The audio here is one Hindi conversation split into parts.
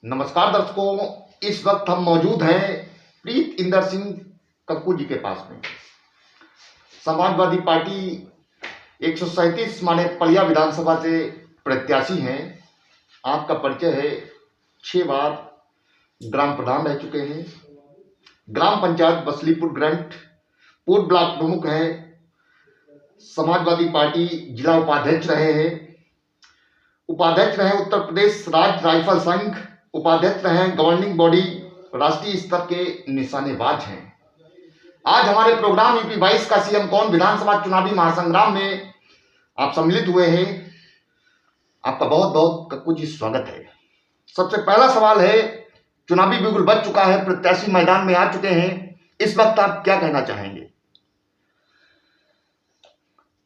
नमस्कार दर्शकों, इस वक्त हम मौजूद हैं प्रीत इंदर सिंह कक्कू जी के पास में। समाजवादी पार्टी 137 माने पलिया विधानसभा से प्रत्याशी हैं। आपका परिचय है, 6 बार ग्राम प्रधान रह चुके हैं, ग्राम पंचायत बसलीपुर ग्रंट पूर्व ब्लॉक प्रमुख हैं, समाजवादी पार्टी जिला उपाध्यक्ष रहे हैं, उपाध्यक्ष रहे उत्तर प्रदेश राज्य राइफल संघ, उपाध्यक्ष रहे गवर्निंग बॉडी राष्ट्रीय स्तर के निशानेबाज हैं। आज हमारे प्रोग्राम यूपी 22 का सीएम कौन विधानसभा चुनावी महासंग्राम में आप सम्मिलित हुए हैं। आपका बहुत बहुत कक्कू जी स्वागत है। सबसे पहला सवाल है, चुनावी बिगुल बज चुका है, प्रत्याशी मैदान में आ चुके हैं, इस वक्त आप क्या कहना चाहेंगे?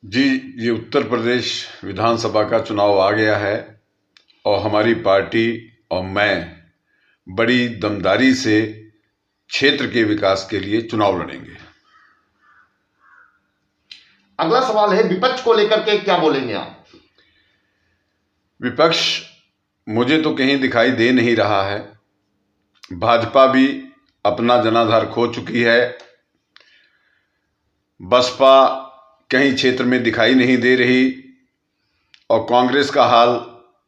जी, ये उत्तर प्रदेश विधानसभा का चुनाव आ गया है और हमारी पार्टी और मैं बड़ी दमदारी से क्षेत्र के विकास के लिए चुनाव लड़ेंगे। अगला सवाल है, विपक्ष को लेकर के क्या बोलेंगे आप? विपक्ष मुझे तो कहीं दिखाई दे नहीं रहा है। भाजपा भी अपना जनाधार खो चुकी है, बसपा कहीं क्षेत्र में दिखाई नहीं दे रही और कांग्रेस का हाल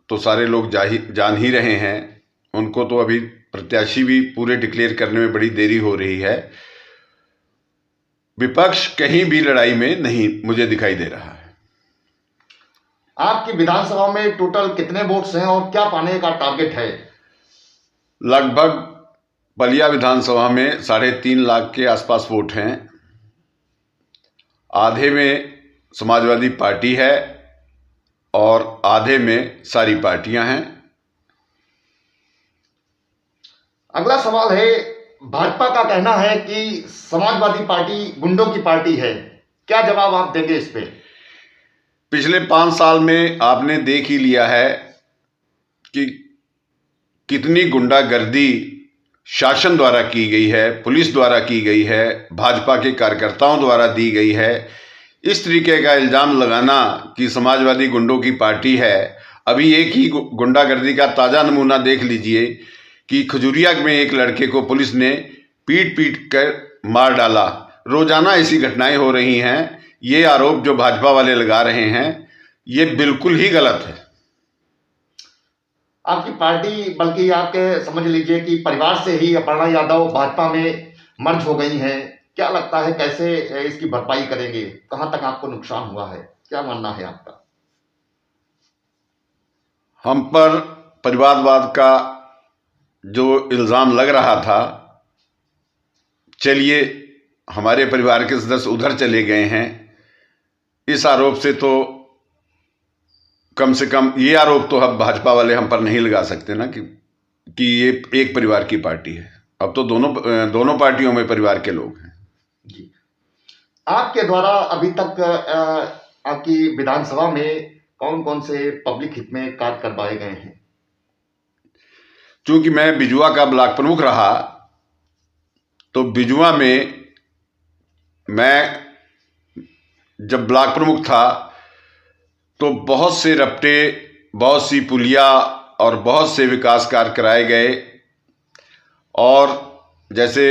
तो सारे लोग जान ही रहे हैं। उनको तो अभी प्रत्याशी भी पूरे डिक्लेयर करने में बड़ी देरी हो रही है। विपक्ष कहीं भी लड़ाई में नहीं मुझे दिखाई दे रहा है। आपकी विधानसभा में टोटल कितने वोट्स हैं और क्या पाने का टारगेट है? लगभग बलिया विधानसभा में 3.5 लाख के आसपास वोट हैं। आधे में समाजवादी पार्टी है और आधे में सारी पार्टियां हैं। अगला सवाल है, भाजपा का कहना है कि समाजवादी पार्टी गुंडों की पार्टी है, क्या जवाब आप देंगे इस पे? पिछले 5 साल में आपने देख ही लिया है कि कितनी गुंडागर्दी शासन द्वारा की गई है, पुलिस द्वारा की गई है, भाजपा के कार्यकर्ताओं द्वारा दी गई है। इस तरीके का इल्ज़ाम लगाना कि समाजवादी गुंडों की पार्टी है, अभी एक ही गुंडागर्दी का ताज़ा नमूना देख लीजिए कि खजूरिया में एक लड़के को पुलिस ने पीट पीट कर मार डाला। रोजाना ऐसी घटनाएं हो रही हैं। ये आरोप जो भाजपा वाले लगा रहे हैं ये बिल्कुल ही गलत है। आपकी पार्टी, बल्कि आपके समझ लीजिए कि परिवार से ही अपर्णा यादव भाजपा में मर्ज हो गई हैं, क्या लगता है कैसे इसकी भरपाई करेंगे? कहां तक आपको नुकसान हुआ है, क्या मानना है आपका? हम पर परिवारवाद का जो इल्ज़ाम लग रहा था, चलिए हमारे परिवार के सदस्य उधर चले गए हैं। इस आरोप से तो कम से कम ये आरोप तो अब भाजपा वाले हम पर नहीं लगा सकते ना कि ये एक परिवार की पार्टी है। अब तो दोनों पार्टियों में परिवार के लोग हैं। जी, आपके द्वारा अभी तक आपकी विधानसभा में कौन कौन से पब्लिक हित में कार्य करवाए गए हैं? चूंकि मैं बिजुआ का ब्लॉक प्रमुख रहा तो बिजुआ में मैं जब ब्लॉक प्रमुख था तो बहुत से रपटे, बहुत सी पुलिया और बहुत से विकास कार्य कराए गए। और जैसे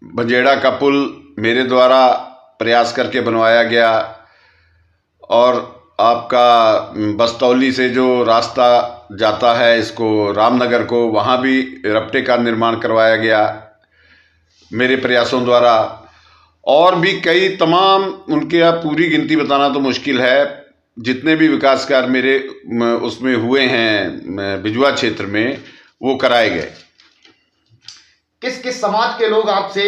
बजेड़ा का पुल मेरे द्वारा प्रयास करके बनवाया गया और आपका बस्तौली से जो रास्ता जाता है इसको रामनगर को, वहाँ भी रपटे का निर्माण करवाया गया मेरे प्रयासों द्वारा। और भी कई तमाम, उनके आप पूरी गिनती बताना तो मुश्किल है, जितने भी विकास कार्य मेरे उसमें हुए हैं बिजुआ क्षेत्र में वो कराए गए। किस किस समाज के लोग आपसे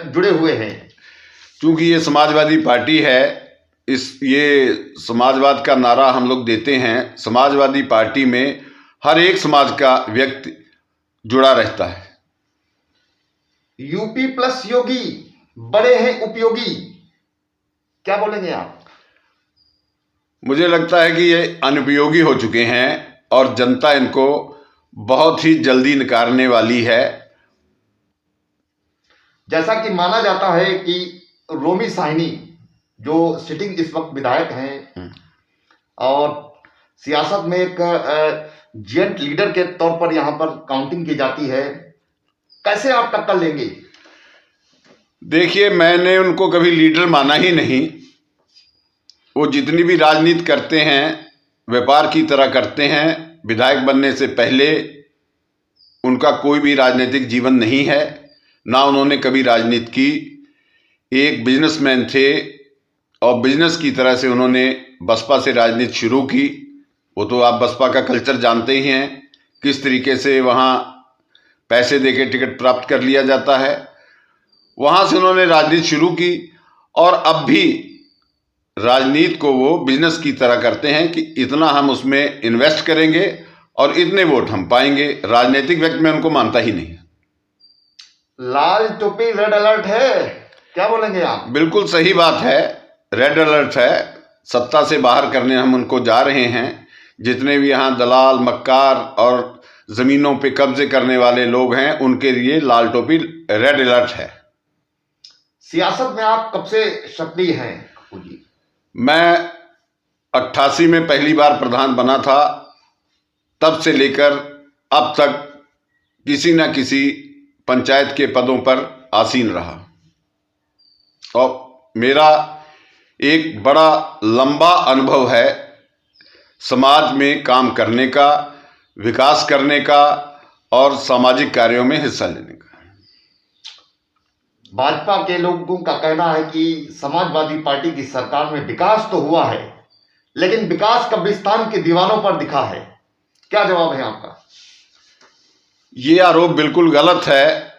जुड़े हुए हैं? क्योंकि ये समाजवादी पार्टी है, ये समाजवाद का नारा हम लोग देते हैं। समाजवादी पार्टी में हर एक समाज का व्यक्ति जुड़ा रहता है। यूपी प्लस योगी बड़े हैं उपयोगी, क्या बोलेंगे आप? मुझे लगता है कि ये अनुपयोगी हो चुके हैं और जनता इनको बहुत ही जल्दी नकारने वाली है। जैसा कि माना जाता है कि रोमी साहनी जो सिटिंग इस वक्त विधायक हैं और सियासत में एक जेंट लीडर के तौर पर यहां पर काउंटिंग की जाती है, कैसे आप टक्कर लेंगे? देखिए, मैंने उनको कभी लीडर माना ही नहीं। वो जितनी भी राजनीति करते हैं व्यापार की तरह करते हैं। विधायक बनने से पहले उनका कोई भी राजनीतिक जीवन नहीं है, ना उन्होंने कभी राजनीति की। एक बिजनेसमैन थे और बिजनेस की तरह से उन्होंने बसपा से राजनीति शुरू की। वो तो आप बसपा का कल्चर जानते ही हैं, किस तरीके से वहाँ पैसे देके टिकट प्राप्त कर लिया जाता है। वहाँ से उन्होंने राजनीति शुरू की और अब भी राजनीति को वो बिजनेस की तरह करते हैं कि इतना हम उसमें इन्वेस्ट करेंगे और इतने वोट हम पाएंगे। राजनीतिक व्यक्ति में उनको मानता ही नहीं। लाल टोपी रेड अलर्ट है, क्या बोलेंगे आप? बिल्कुल सही बात है, रेड अलर्ट है। सत्ता से बाहर करने हम उनको जा रहे हैं। जितने भी यहाँ दलाल मक्कार और जमीनों पे कब्जे करने वाले लोग हैं उनके लिए लाल टोपी रेड अलर्ट है। सियासत में आप कब से सक्रिय हैं कप्पू जी? मैं 88 में पहली बार प्रधान बना था, तब से लेकर अब तक किसी न किसी पंचायत के पदों पर आसीन रहा और मेरा एक बड़ा लंबा अनुभव है समाज में काम करने का, विकास करने का और सामाजिक कार्यों में हिस्सा लेने का। भाजपा के लोगों का कहना है कि समाजवादी पार्टी की सरकार में विकास तो हुआ है, लेकिन विकास कब्रिस्तान के दीवानों पर दिखा है। क्या जवाब है आपका? ये आरोप बिल्कुल गलत है।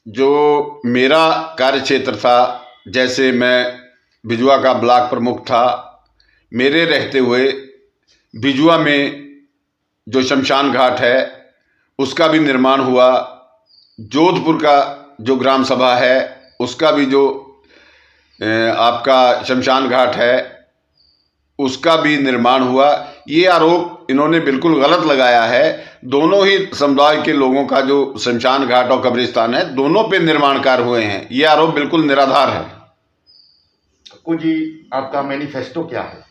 जो मेरा कार्यक्षेत्र था, जैसे मैं बिजुआ का ब्लॉक प्रमुख था, मेरे रहते हुए बिजुआ में जो शमशान घाट है उसका भी निर्माण हुआ। जोधपुर का जो ग्राम सभा है उसका भी जो आपका शमशान घाट है उसका भी निर्माण हुआ। ये आरोप इन्होंने बिल्कुल गलत लगाया है। दोनों ही समुदाय के लोगों का जो शमशान घाट और कब्रिस्तान है, दोनों पे निर्माण कार्य हुए हैं। ये आरोप बिल्कुल निराधार है। कप्पू जी, आपका मैनिफेस्टो क्या है?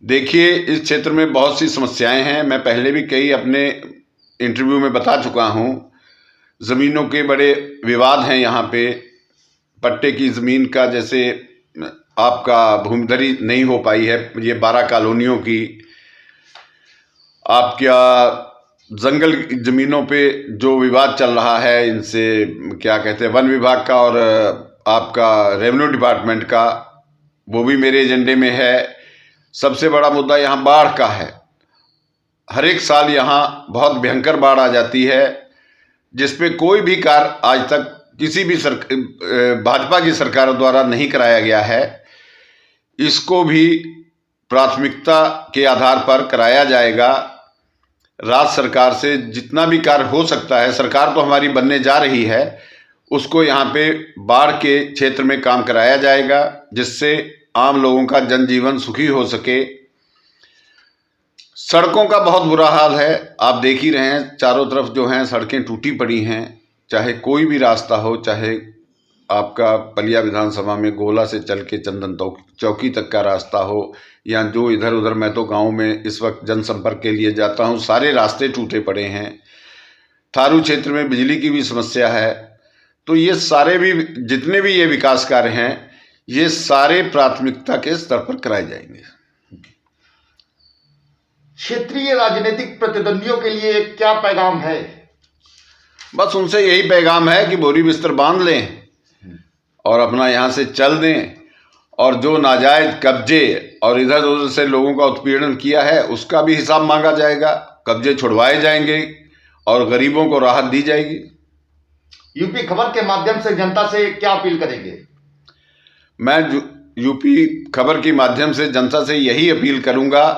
देखिए, इस क्षेत्र में बहुत सी समस्याएं हैं। मैं पहले भी कई अपने इंटरव्यू में बता चुका हूं। ज़मीनों के बड़े विवाद हैं यहाँ पे। पट्टे की ज़मीन का जैसे आपका भूमिधरी नहीं हो पाई है, ये 12 कॉलोनियों की। आप क्या जंगल ज़मीनों पे जो विवाद चल रहा है, इनसे क्या कहते हैं, वन विभाग का और आपका रेवेन्यू डिपार्टमेंट का, वो भी मेरे एजेंडे में है। सबसे बड़ा मुद्दा यहाँ बाढ़ का है। हर एक साल यहाँ बहुत भयंकर बाढ़ आ जाती है, जिस पे कोई भी कार्य आज तक किसी भी भाजपा की सरकार द्वारा नहीं कराया गया है। इसको भी प्राथमिकता के आधार पर कराया जाएगा। राज्य सरकार से जितना भी कार्य हो सकता है, सरकार तो हमारी बनने जा रही है, उसको यहाँ पे बाढ़ के क्षेत्र में काम कराया जाएगा, जिससे आम लोगों का जनजीवन सुखी हो सके। सड़कों का बहुत बुरा हाल है, आप देख ही रहे हैं। चारों तरफ जो हैं सड़कें टूटी पड़ी हैं। चाहे कोई भी रास्ता हो, चाहे आपका पलिया विधानसभा में गोला से चल के चंदन चौकी तक का रास्ता हो, या जो इधर उधर, मैं तो गांव में इस वक्त जनसंपर्क के लिए जाता हूं, सारे रास्ते टूटे पड़े हैं। थारू क्षेत्र में बिजली की भी समस्या है। तो ये सारे भी जितने भी ये विकास कार्य हैं, ये सारे प्राथमिकता के स्तर पर कराए जाएंगे। क्षेत्रीय राजनीतिक प्रतिद्वंदियों के लिए क्या पैगाम है? बस उनसे यही पैगाम है कि बोरी बिस्तर बांध लें और अपना यहाँ से चल दें, और जो नाजायज कब्जे और इधर उधर से लोगों का उत्पीड़न किया है उसका भी हिसाब मांगा जाएगा। कब्जे छुड़वाए जाएंगे और गरीबों को राहत दी जाएगी। यूपी खबर के माध्यम से जनता से क्या अपील करेंगे? मैं यूपी खबर के माध्यम से जनता से यही अपील करूंगा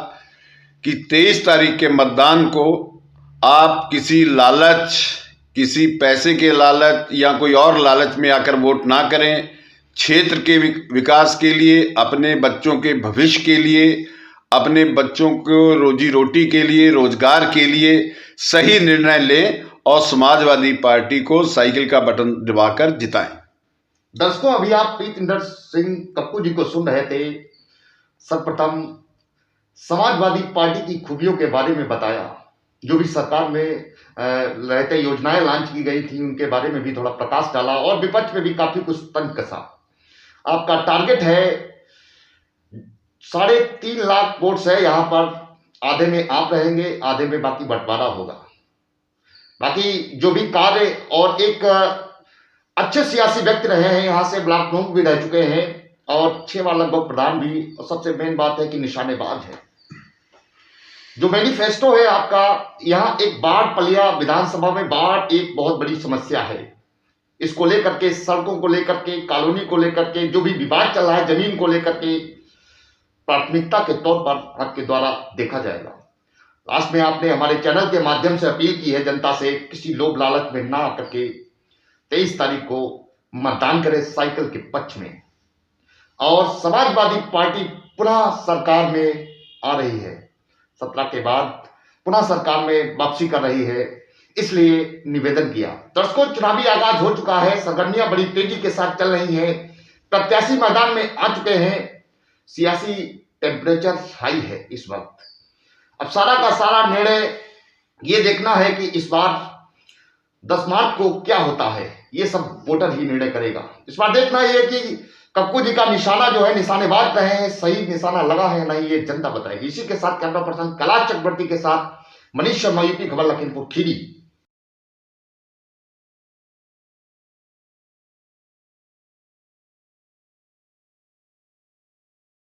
कि 23 तारीख के मतदान को आप किसी लालच, किसी पैसे के लालच या कोई और लालच में आकर वोट ना करें। क्षेत्र के विकास के लिए, अपने बच्चों के भविष्य के लिए, अपने बच्चों को रोजी रोटी के लिए, रोजगार के लिए सही निर्णय लें और समाजवादी पार्टी को साइकिल का बटन दबाकर जिताएं। दर्शकों, अभी आप प्रीत इंदर सिंह कप्पू जी को सुन रहे थे। सर्वप्रथम समाजवादी पार्टी की खूबियों के बारे में बताया, जो भी सरकार में रहते योजनाएं लॉन्च की गई थी उनके बारे में भी थोड़ा प्रकाश डाला और विपक्ष में भी काफी कुछ तंज कसा। आपका टारगेट है 3.5 लाख वोट्स है यहाँ पर, आधे में आप रहेंगे, आधे में बाकी बंटवारा होगा। बाकी जो भी कार्य और एक अच्छे सियासी व्यक्ति रहे हैं, यहाँ से ब्लॉक प्रमुख भी रह चुके हैं और 6 बार लगभग प्रधान भी, और सबसे मेन बात है कि निशानेबाज है। जो मैनिफेस्टो है आपका, यहाँ एक बाढ़ पलिया विधानसभा में बाढ़ एक बहुत बड़ी समस्या है। इसको लेकर के, सड़कों को लेकर के, कॉलोनी को लेकर के, जो भी विवाद चल रहा है जमीन को लेकर के, प्राथमिकता के तौर पर आपके द्वारा देखा जाएगा। लास्ट में आपने हमारे चैनल के माध्यम से अपील की है जनता से, किसी लोभ लालच में ना आकर के 23 तारीख को मतदान करें साइकिल के पक्ष में। और समाजवादी पार्टी पुनः सरकार में आ रही है, 17 के बाद पुनः सरकार में वापसी कर रही है, इसलिए निवेदन किया। दर्शकों, चुनावी आगाज हो चुका है, सरगर्मियां बड़ी तेजी के साथ चल रही हैं, प्रत्याशी मैदान में आ चुके हैं, सियासी टेम्परेचर हाई है इस वक्त। अब सारा का सारा निर्णय ये देखना है कि इस बार 10 मार्च को क्या होता है, ये सब वोटर ही निर्णय करेगा। इस बार देखना ये कि कक्कू जी का निशाना जो है, निशानेबाज रहे हैं, सही निशाना लगा है नहीं, ये जनता बताएगी। इसी के साथ कैमरा पर्सन कैलाश चक्रवर्ती के साथ मनीष शर्मा, यूपी खबर, लखीमपुर खीरी।